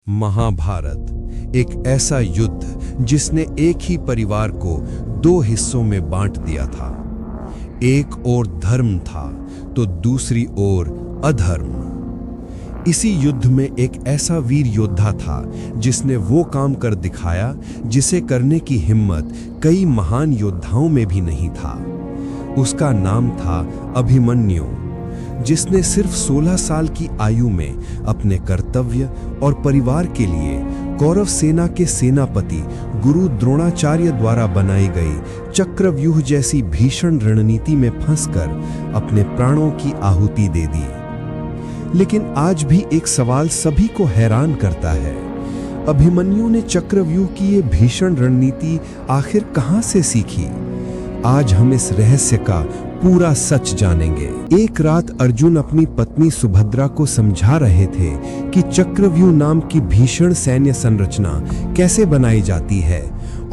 महाभारत एक ऐसा युद्ध जिसने एक ही परिवार को दो हिस्सों में बांट दिया था। एक ओर धर्म था तो दूसरी ओर अधर्म। इसी युद्ध में एक ऐसा वीर योद्धा था जिसने वो काम कर दिखाया जिसे करने की हिम्मत कई महान योद्धाओं में भी नहीं था। उसका नाम था अभिमन्यु, जिसने सिर्फ 16 साल की आयु में अपने कर्तव्य और परिवार के लिए कौरव सेना के सेनापति गुरु द्रोणाचार्य द्वारा बनाई गई चक्रव्यूह जैसी भीषण रणनीति में फंसकर अपने प्राणों की आहुति दे दी। लेकिन आज भी एक सवाल सभी को हैरान करता है, अभिमन्यु ने चक्रव्यूह की ये भीषण रणनीति आखिर कहां से सीखी? आज हम इस रहस्य का पूरा सच जानेंगे। एक रात अर्जुन अपनी पत्नी सुभद्रा को समझा रहे थे कि चक्रव्यूह नाम की भीषण सैन्य संरचना कैसे बनाई जाती है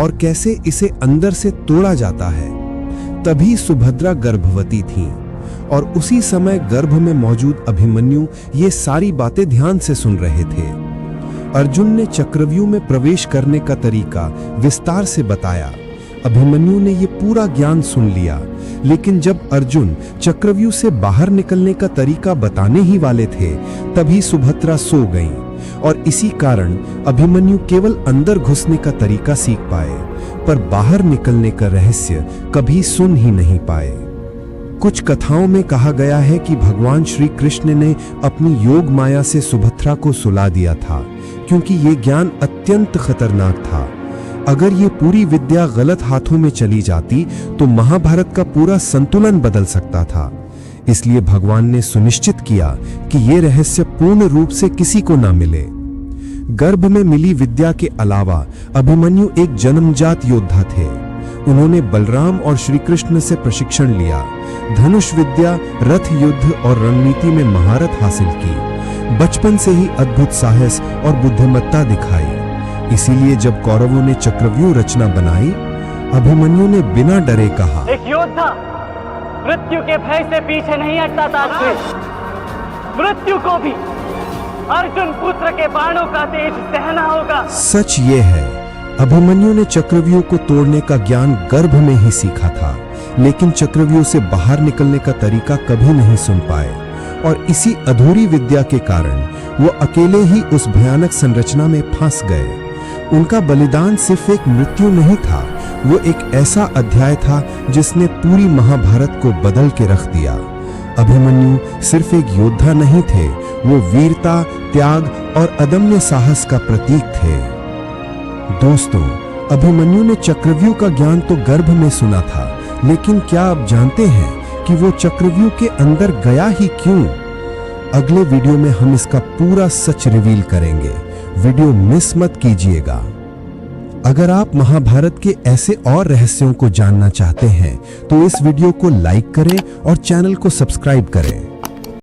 और कैसे इसे अंदर से तोड़ा जाता है। तभी सुभद्रा गर्भवती थीं और उसी समय गर्भ में मौजूद अभिमन्यु ये सारी बातें ध्यान से सुन रहे थे। अर्जुन ने चक्रव्यूह में प्रवेश करने का तरीका विस्तार से बताया। अभिमन्यु ने ये पूरा ज्ञान सुन लिया, लेकिन जब अर्जुन चक्रव्यूह से बाहर निकलने का तरीका बताने ही वाले थे, तभी सुभद्रा सो गईं और इसी कारण अभिमन्यु केवल अंदर घुसने का तरीका सीख पाए, पर बाहर निकलने का रहस्य कभी सुन ही नहीं पाए। कुछ कथाओं में कहा गया है कि भगवान श्री कृष्ण ने अपनी योग माया से सुभद्रा को सुला दिया था, क्योंकि ये ज्ञान अत्यंत खतरनाक था। अगर ये पूरी विद्या गलत हाथों में चली जाती तो महाभारत का पूरा संतुलन बदल सकता था। इसलिए भगवान ने सुनिश्चित किया कि ये रहस्य पूर्ण रूप से किसी को ना मिले। गर्भ में मिली विद्या के अलावा अभिमन्यु एक जन्मजात योद्धा थे। उन्होंने बलराम और श्री कृष्ण से प्रशिक्षण लिया, धनुष विद्या, रथ युद्ध और रणनीति में महारत हासिल की। बचपन से ही अद्भुत साहस और बुद्धिमत्ता दिखाई। इसीलिए जब कौरवों ने चक्रव्यूह रचना बनाई, अभिमन्यु ने बिना डरे कहा, एक योद्धा मृत्यु के भय से पीछे नहीं हटता था। मृत्यु को भी अर्जुन पुत्र के बाणों का तेज सहना होगा। सच ये है, अभिमन्यु ने चक्रव्यूह को तोड़ने का ज्ञान गर्भ में ही सीखा था, लेकिन चक्रव्यूह से बाहर निकलने का तरीका कभी नहीं सुन पाए और इसी अधूरी विद्या के कारण वो अकेले ही उस भयानक संरचना में फंस गए। उनका बलिदान सिर्फ एक मृत्यु नहीं था, वो एक ऐसा अध्याय था जिसने पूरी महाभारत को बदल के रख दिया। अभिमन्यु सिर्फ एक योद्धा नहीं थे, वो वीरता, त्याग और अदम्य साहस का प्रतीक थे। दोस्तों, अभिमन्यु ने चक्रव्यूह का ज्ञान तो गर्भ में सुना था, लेकिन क्या आप जानते हैं कि वो चक्रव्यूह के अंदर गया ही क्यों? अगले वीडियो में हम इसका पूरा सच रिवील करेंगे। वीडियो मिस मत कीजिएगा। अगर आप महाभारत के ऐसे और रहस्यों को जानना चाहते हैं तो इस वीडियो को लाइक करें और चैनल को सब्सक्राइब करें।